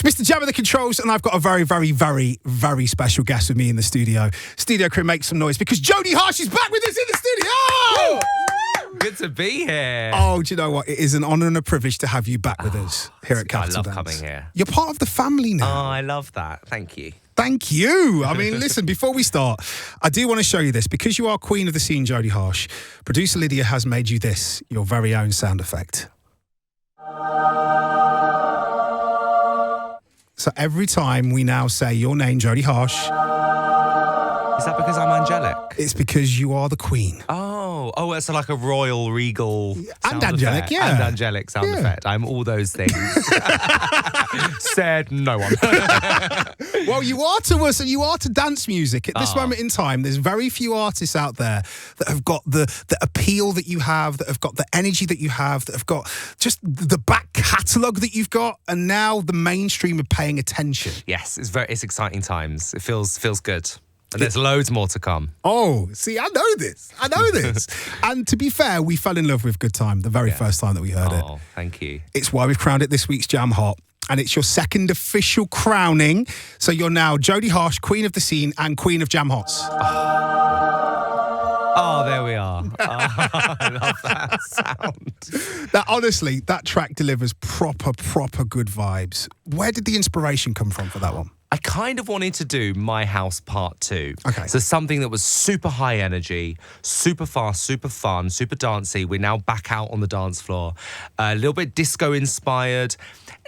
MistaJam at the controls, and I've got a very, very, very, very special guest with me in the studio. Studio crew, make some noise because Jodie Harsh is back with us in the studio! Good to be here. Oh, do you know what? It is an honour and a privilege to have you back with us here at Capital I love Dance. coming here. You're part of the family now. Oh, I love that. Thank you. Thank you. I mean, listen, before we start, I do want to show you this. Because you are queen of the scene, Jodie Harsh, producer Lydia has made you this, your very own sound effect. So every time we now say your name, Jodie Harsh... Is that because I'm angelic? It's because you are the queen. Oh, it's like a royal, regal and sound angelic, effect. yeah. And angelic sound effect. I'm all those things. Said no one. Well, you are to us and you are to dance music. At this moment in time, there's very few artists out there that have got the appeal that you have, that have got the energy that you have, that have got just the back catalogue that you've got, and now the mainstream are paying attention. Yes, it's exciting times. It feels good. And there's loads more to come. Oh, see, I know this. And to be fair, we fell in love with Good Time the very first time that we heard it. Oh, thank you. It's why we've crowned it this week's Jam Hot. And it's your second official crowning. So you're now Jodie Harsh, Queen of the Scene and Queen of Jam Hots. Oh, there we are. Oh, I love that sound. That honestly, that track delivers proper good vibes. Where did the inspiration come from for that one? I kind of wanted to do My House Part 2. Okay. So something that was super high energy, super fast, super fun, super dancey. We're now back out on the dance floor. A little bit disco inspired.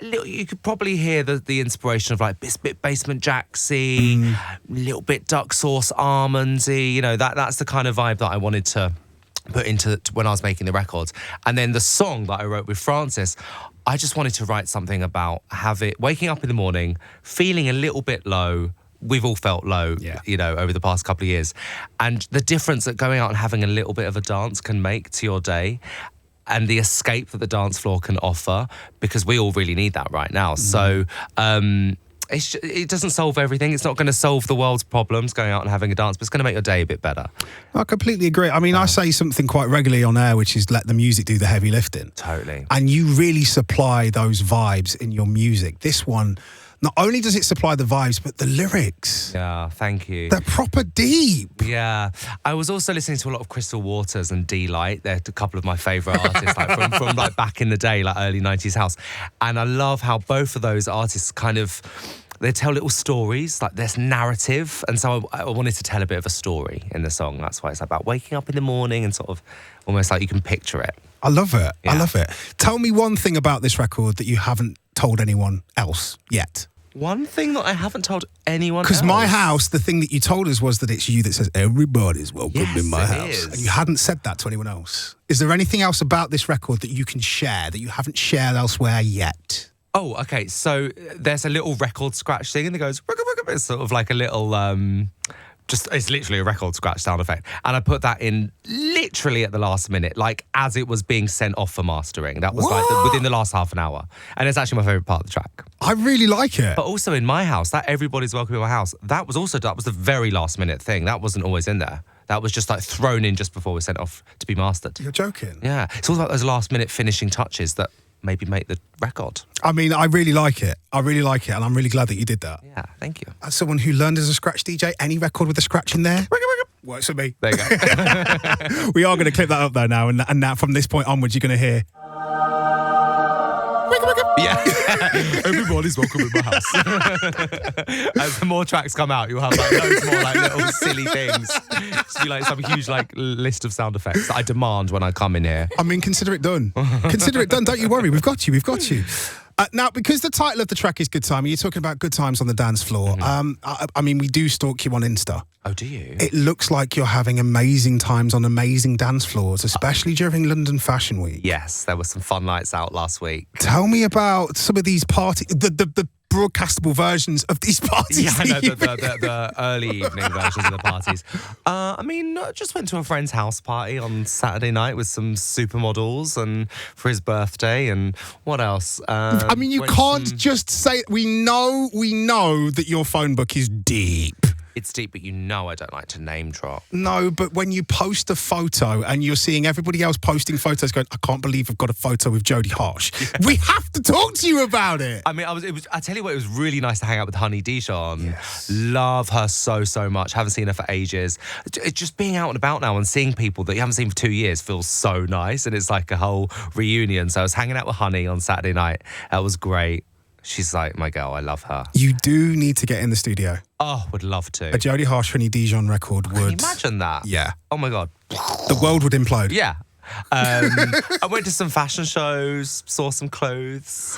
You could probably hear the inspiration of like bit Basement Jaxy, a little bit Duck Sauce Almondsy. You know, that's the kind of vibe that I wanted to put into when I was making the records. And then the song that I wrote with Francis, I just wanted to write something about waking up in the morning, feeling a little bit low. We've all felt low, you know, over the past couple of years. And the difference that going out and having a little bit of a dance can make to your day, and the escape that the dance floor can offer, because we all really need that right now. So, it doesn't solve everything. It's not going to solve the world's problems, going out and having a dance, but it's going to make your day a bit better. I completely agree. I mean, I say something quite regularly on air, which is let the music do the heavy lifting. Totally. And you really supply those vibes in your music. This one, not only does it supply the vibes, but the lyrics. Yeah, thank you. They're proper deep. Yeah. I was also listening to a lot of Crystal Waters and D-Light. They're a couple of my favourite artists, like from like back in the day, like early 90s house. And I love how both of those artists kind of, they tell little stories, like there's narrative. And so I wanted to tell a bit of a story in the song. That's why it's about waking up in the morning and sort of almost like you can picture it. I love it. Yeah. I love it. Tell me one thing about this record that you haven't told anyone else yet. One thing that I haven't told anyone else. Because My House, the thing that you told us was that it's you that says, everybody's welcome in my house. Is. And you hadn't said that to anyone else. Is there anything else about this record that you can share that you haven't shared elsewhere yet? Oh, okay. So there's a little record scratch thing and it goes, it's sort of like a little, it's literally a record scratch sound effect. And I put that in literally at the last minute, like as it was being sent off for mastering. That was like within the last half an hour. And it's actually my favourite part of the track. I really like it. But also in My House, that Everybody's Welcome in My House, that was the very last minute thing. That wasn't always in there. That was just like thrown in just before we sent off to be mastered. You're joking? Yeah. It's all about those last minute finishing touches that maybe make the record. I mean, I really like it. And I'm really glad that you did that. Yeah, thank you. As someone who learned as a scratch DJ, any record with a scratch in there works for me. There you go. We are going to clip that up though now, and now from this point onwards, you're going to hear. Yeah. Everybody's welcome in my house. As the more tracks come out, you'll have like loads more like little silly things. Just be like some huge like list of sound effects that I demand when I come in here. I mean, consider it done. Consider it done. Don't you worry. We've got you. Now, because the title of the track is Good Time, you're talking about good times on the dance floor. I mean, we do stalk you on Insta. Oh, do you? It looks like you're having amazing times on amazing dance floors, especially during London Fashion Week. Yes, there were some fun nights out last week. Tell me about some of these parties, the broadcastable versions of these parties. Yeah, I know, the early evening versions of the parties. I mean, I just went to a friend's house party on Saturday night with some supermodels and for his birthday, and what else? I mean, you can't just say, we know that your phone book is deep. It's deep, but you know I don't like to name drop. No, but when you post a photo and you're seeing everybody else posting photos going, I can't believe I've got a photo with Jodie Harsh. We have to talk to you about it. I mean, I tell you what, it was really nice to hang out with Honey Dijon. Yes. Love her so much. Haven't seen her for ages. It's just being out and about now and seeing people that you haven't seen for 2 years feels so nice. And it's like a whole reunion. So I was hanging out with Honey on Saturday night. That was great. She's like my girl. I love her. You do need to get in the studio. Oh, would love to. A Jodie Harsh, Honey Dijon record would... Can you imagine that? Yeah. Oh, my God. The world would implode. Yeah. I went to some fashion shows, saw some clothes.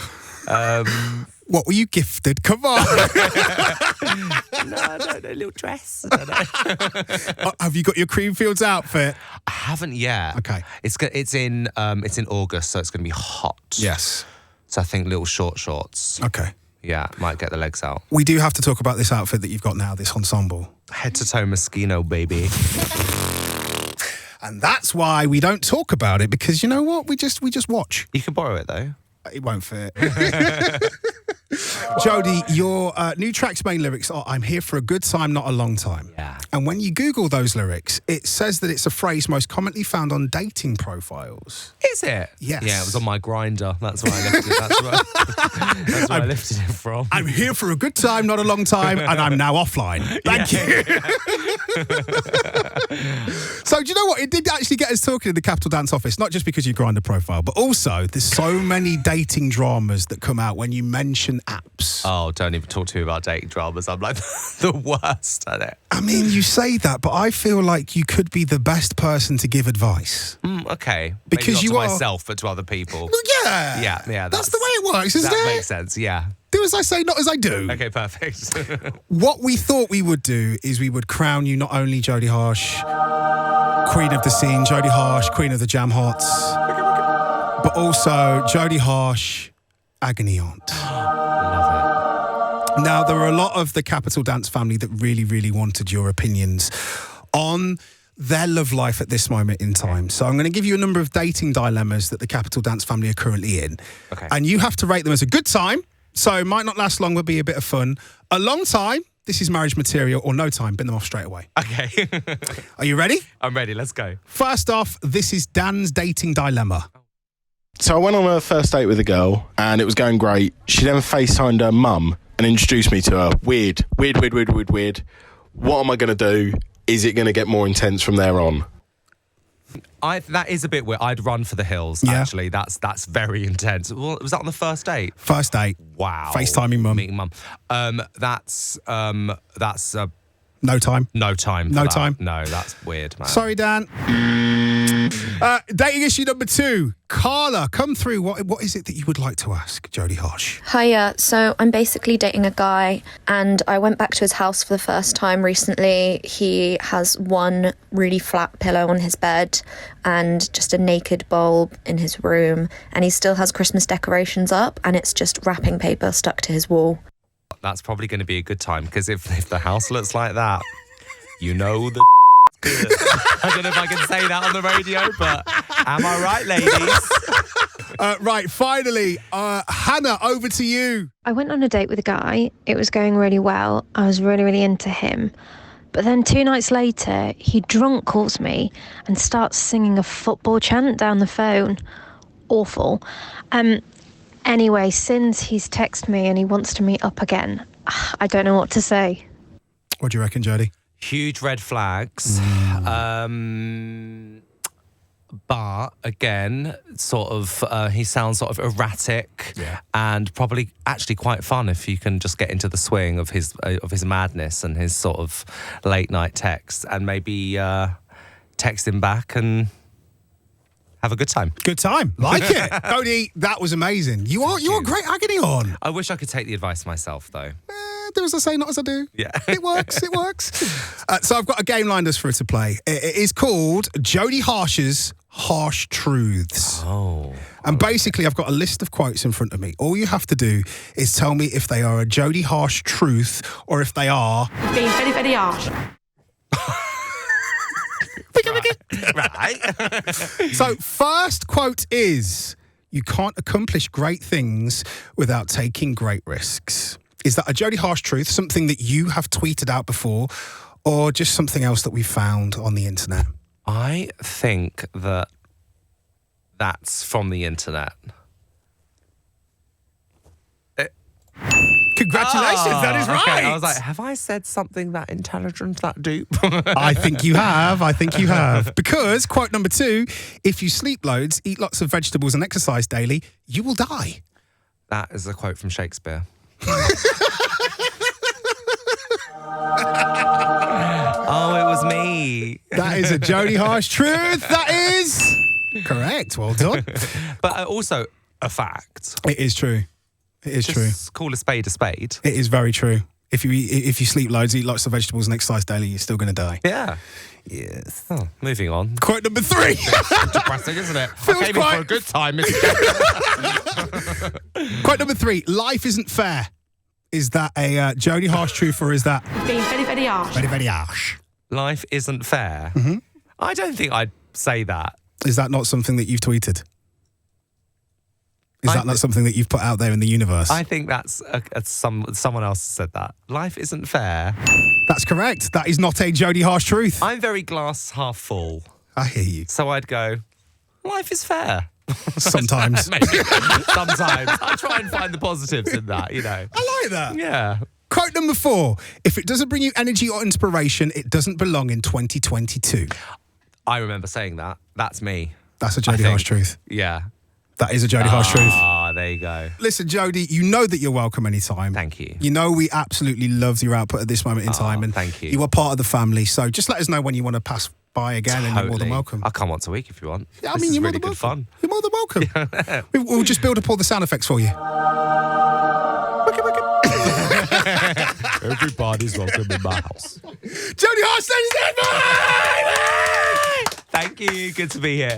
What were you gifted? Come on. No, a little dress. Have you got your Creamfields outfit? I haven't yet. Okay. It's in August, so it's going to be hot. Yes. So I think little shorts. Okay. Yeah, might get the legs out. We do have to talk about this outfit that you've got now, this ensemble. Head to toe Moschino, baby. And that's why we don't talk about it, because you know what? We just watch. You can borrow it, though. It won't fit. Jody, your new track's main lyrics are, I'm here for a good time, not a long time. Yeah. And when you Google those lyrics, it says that it's a phrase most commonly found on dating profiles. Is it? Yes. Yeah, it was on my grinder. That's where I lifted it. That's where I lifted it from. I'm here for a good time, not a long time, and I'm now offline. Thank you. So do you know what? It did actually get us talking in the Capital Dance office, not just because you grind a profile, but also there's so many dating dramas that come out when you mention apps. Oh, don't even talk to me about dating dramas. I'm like the worst at it. I mean, you say that, but I feel like you could be the best person to give advice. Okay. Because maybe not you to myself, but to other people. Well, yeah. Yeah. That's the way it works, isn't it? That makes sense, yeah. Do as I say, not as I do. Okay, perfect. What we thought we would do is we would crown you not only Jodie Harsh, Queen of the Scene, Jodie Harsh, Queen of the Jam Hots, but also Jodie Harsh, Agony Aunt. Love it. Now, there were a lot of the Capital Dance family that really wanted your opinions on their love life at this moment in time. So I'm going to give you a number of dating dilemmas that the Capital Dance family are currently in. Okay. And you have to rate them as a good time. So it might not last long, but be a bit of fun. A long time, this is marriage material, or no time, bin them off straight away. Okay. Are you ready? I'm ready, let's go. First off, this is Dan's dating dilemma. So I went on a first date with a girl and it was going great. She then FaceTimed her mum and introduced me to her. Weird. What am I going to do? Is it going to get more intense from there on? That is a bit weird. I'd run for the hills, actually. That's very intense. Well, was that on the first date? First date. Wow. FaceTiming mum. Meeting mum. That's No time. no time. No time. No, that's weird, man. Sorry, Dan. Dating issue number 2. Carla, come through. What is it that you would like to ask Jodie Harsh? Hiya. So I'm basically dating a guy and I went back to his house for the first time recently. He has one really flat pillow on his bed and just a naked bulb in his room. And he still has Christmas decorations up and it's just wrapping paper stuck to his wall. That's probably going to be a good time because if the house looks like that, you know the good. I don't know if I can say that on the radio, but am I right, ladies? Right, finally, Hannah, over to you. I went on a date with a guy. It was going really well. I was really into him. But then 2 nights later, he drunk calls me and starts singing a football chant down the phone. Awful. Anyway, since he's texted me and he wants to meet up again, I don't know what to say. What do you reckon, Jodie? Huge red flags. But again, sort of, he sounds sort of erratic and probably actually quite fun if you can just get into the swing of his madness and his sort of late night texts and maybe text him back and have a good time. Good time. Like it. Jodie, that was amazing. You're a great agony on. I wish I could take the advice myself, though. Do as I say, not as I do. Yeah. It works. So I've got a game lined us for her to play. It is called Jodie Harsh's Harsh Truths. Oh. And basically, I've got a list of quotes in front of me. All you have to do is tell me if they are a Jodie Harsh truth or if they are... being very harsh. Right. So, first quote is, you can't accomplish great things without taking great risks. Is that a Jodie Harsh truth, something that you have tweeted out before, or just something else that we found on the internet? I think that that's from the internet. Congratulations, that is right. Okay. I was like, have I said something that intelligent, that deep? I think you have. Because, quote number 2, if you sleep loads, eat lots of vegetables and exercise daily, you will die. That is a quote from Shakespeare. Oh, it was me. That is a Jodie Harsh truth. That is correct. Well done. But also a fact. It is true. It is true. Just call a spade a spade. It is very true. If you sleep loads, eat lots of vegetables and exercise daily, you're still going to die. Yeah. Yes. Oh, moving on. Quote number 3. Depressing, isn't it? Feels I came in for a good time. Quote number 3. Life isn't fair. Is that a Jodie Harsh truth, or is that being very, very harsh? Very, very harsh. Life isn't fair. Mm-hmm. I don't think I'd say that. Is that not something that you've tweeted? Is that not something that you've put out there in the universe? I think that's someone else said that. Life isn't fair. That's correct. That is not a Jodie Harsh truth. I'm very glass half full. I hear you. So I'd go, life is fair. Sometimes. Maybe. Sometimes. I try and find the positives in that, you know. I like that. Yeah. Quote number 4. If it doesn't bring you energy or inspiration, it doesn't belong in 2022. I remember saying that. That's me. That's a Jodie Harsh truth. Yeah. That is a Jodie Harsh truth. Ah, there you go. Listen, Jody, you know that you're welcome anytime. Thank you. You know we absolutely loved your output at this moment in time. And thank you. You are part of the family. So just let us know when you want to pass by again, and you're more than welcome. I'll come once a week if you want. Yeah, I This mean, is you're really more than good welcome. fun. You're more than welcome. We'll just build up all the sound effects for you. Everybody's welcome in my house. Jodie Harsh, ladies and gentlemen! Thank you. Good to be here.